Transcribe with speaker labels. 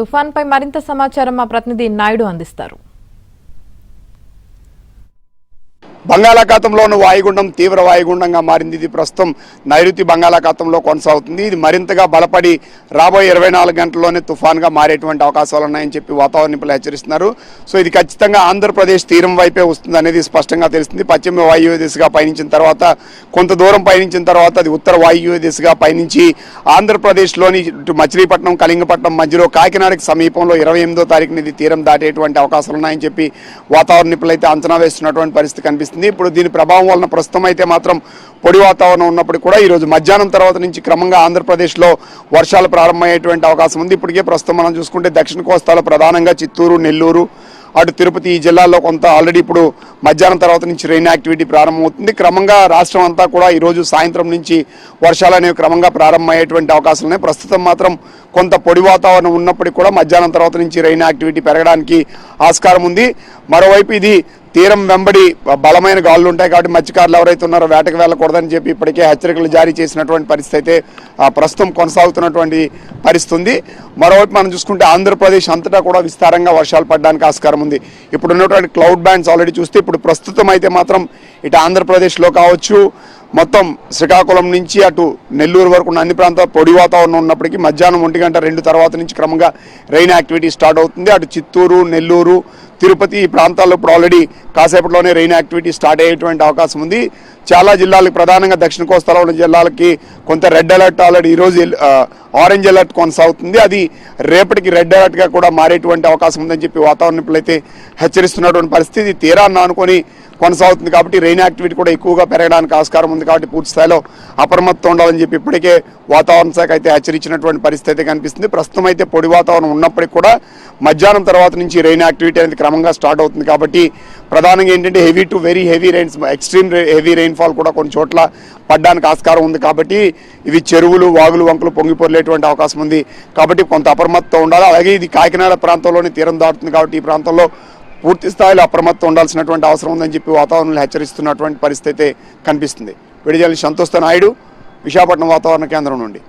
Speaker 1: తుఫాన్పై మరింత సమాచారం మా ప్రతినిధి నాయుడు అందిస్తారు.
Speaker 2: బంగాళాఖాతంలోని వాయుగుండం తీవ్ర వాయుగుండంగా మారింది. ఇది ప్రస్తుతం నైరుతి బంగాళాఖాతంలో కొనసాగుతుంది. ఇది మరింతగా బలపడి రాబోయే 24 గంటల్లోనే తుఫాన్గా మారేటువంటి అవకాశాలు ఉన్నాయని చెప్పి వాతావరణ నిపుణులు హెచ్చరిస్తున్నారు. సో ఇది ఖచ్చితంగా ఆంధ్రప్రదేశ్ తీరం వైపే వస్తుంది అనేది స్పష్టంగా తెలుస్తుంది. పశ్చిమ వాయువ్య దిశగా పయనించిన తర్వాత కొంత దూరం పయనించిన తర్వాత అది ఉత్తర వాయువ్య దిశగా పయనించి ఆంధ్రప్రదేశ్లోని మచిలీపట్నం కళింగపట్నం మధ్యలో కాకినాడకి సమీపంలో 28వ తారీఖున ఇది తీరం దాటేటువంటి అవకాశాలు ఉన్నాయని చెప్పి వాతావరణ నిపుణులు అయితే అంచనా వేస్తున్నటువంటి పరిస్థితి కనిపిస్తుంది. ఇప్పుడు దీని ప్రభావం వలన ప్రస్తుతం అయితే మాత్రం పొడి వాతావరణం ఉన్నప్పుడు కూడా ఈరోజు మధ్యాహ్నం తర్వాత నుంచి క్రమంగా ఆంధ్రప్రదేశ్లో వర్షాలు ప్రారంభమయ్యేటువంటి అవకాశం ఉంది. ఇప్పటికే ప్రస్తుతం మనం చూసుకుంటే దక్షిణ కోస్తాలో ప్రధానంగా చిత్తూరు, నెల్లూరు, అటు తిరుపతి ఈ జిల్లాల్లో కొంత ఆల్రెడీ ఇప్పుడు మధ్యాహ్నం తర్వాత నుంచి రెయిన్ యాక్టివిటీ ప్రారంభమవుతుంది. క్రమంగా రాష్ట్రం అంతా కూడా ఈరోజు సాయంత్రం నుంచి వర్షాలు అనేవి క్రమంగా ప్రారంభమయ్యేటువంటి అవకాశాలు ఉన్నాయి. ప్రస్తుతం మాత్రం కొంత పొడి వాతావరణం ఉన్నప్పటికీ కూడా మధ్యాహ్నం తర్వాత నుంచి రెయిన్ యాక్టివిటీ పెరగడానికి ఆస్కారం ఉంది. మరోవైపు ఇది తీరం వెంబడి బలమైన గాలులు ఉంటాయి కాబట్టి మత్స్యకారులు ఎవరైతే ఉన్నారో వేటకు వెళ్ళకూడదని చెప్పి ఇప్పటికే హెచ్చరికలు జారీ చేసినటువంటి పరిస్థితి అయితే ప్రస్తుతం కొనసాగుతున్నటువంటి పరిస్థితి ఉంది. మరోవైపు మనం చూసుకుంటే ఆంధ్రప్రదేశ్ అంతటా కూడా విస్తారంగా వర్షాలు పడడానికి ఆస్కారం ఉంది. ఇప్పుడు ఉన్నటువంటి క్లౌడ్ బ్యాండ్స్ ఆల్రెడీ చూస్తే ఇప్పుడు ప్రస్తుతం అయితే మాత్రం ఇటు ఆంధ్రప్రదేశ్లో కావచ్చు, మొత్తం శ్రీకాకుళం నుంచి అటు నెల్లూరు వరకు ఉన్న అన్ని ప్రాంతాలు పొడి వాతావరణం ఉన్నప్పటికీ మధ్యాహ్నం 1 గంట 2 తర్వాత నుంచి క్రమంగా రెయిన్ యాక్టివిటీ స్టార్ట్ అవుతుంది. అటు చిత్తూరు, నెల్లూరు, తిరుపతి ఈ ప్రాంతాల్లో ఇప్పుడు ఆల్రెడీ కాసేపట్లోనే రెయిన్ యాక్టివిటీ స్టార్ట్ అయ్యేటువంటి అవకాశం ఉంది. చాలా జిల్లాలకు ప్రధానంగా దక్షిణ కోస్తాలో ఉన్న జిల్లాలకి కొంత రెడ్ అలర్ట్ ఆల్రెడీ ఈరోజు ఆరెంజ్ అలర్ట్ కొనసాగుతుంది. అది రేపటికి రెడ్ అలర్ట్గా కూడా మారేటువంటి అవకాశం ఉందని చెప్పి వాతావరణ నిపుణులు అయితే హెచ్చరిస్తున్నటువంటి పరిస్థితి తీరాన్ని ఆనుకొని కొనసాగుతుంది. కాబట్టి రెయిన్ యాక్టివిటీ కూడా ఎక్కువగా పెరగడానికి ఆస్కారం ఉంది. కాబట్టి పూర్తి స్థాయిలో అప్రమత్తం ఉండాలని చెప్పి ఇప్పటికే వాతావరణ శాఖ అయితే హెచ్చరించినటువంటి పరిస్థితి అయితే కనిపిస్తుంది. ప్రస్తుతం అయితే పొడి వాతావరణం ఉన్నప్పటికీ కూడా మధ్యాహ్నం తర్వాత నుంచి రెయిన్ యాక్టివిటీ అనేది క్రమంగా స్టార్ట్ అవుతుంది. కాబట్టి ప్రధానంగా ఏంటంటే heavy to very heavy rains, extreme heavy rainfall కూడా కొన్ని చోట్ల పడడానికి ఆస్కారం ఉంది. కాబట్టి ఇవి చెరువులు, వాగులు, వంకలు పొంగిపొర్లేటువంటి అవకాశం ఉంది. కాబట్టి కొంత అప్రమత్తం ఉండాలి. అలాగే ఇది కాకినాడ ప్రాంతంలోనే తీరం దాటుతుంది కాబట్టి ఈ ప్రాంతంలో పూర్తి స్థాయిలో అప్రమత్తం ఉండాల్సినటువంటి అవసరం ఉందని చెప్పి వాతావరణంలో హెచ్చరిస్తున్నటువంటి పరిస్థితి అయితే కనిపిస్తుంది. విడిజల్లి సంతోష్ నాయుడు, విశాఖపట్నం వాతావరణ కేంద్రం నుండి.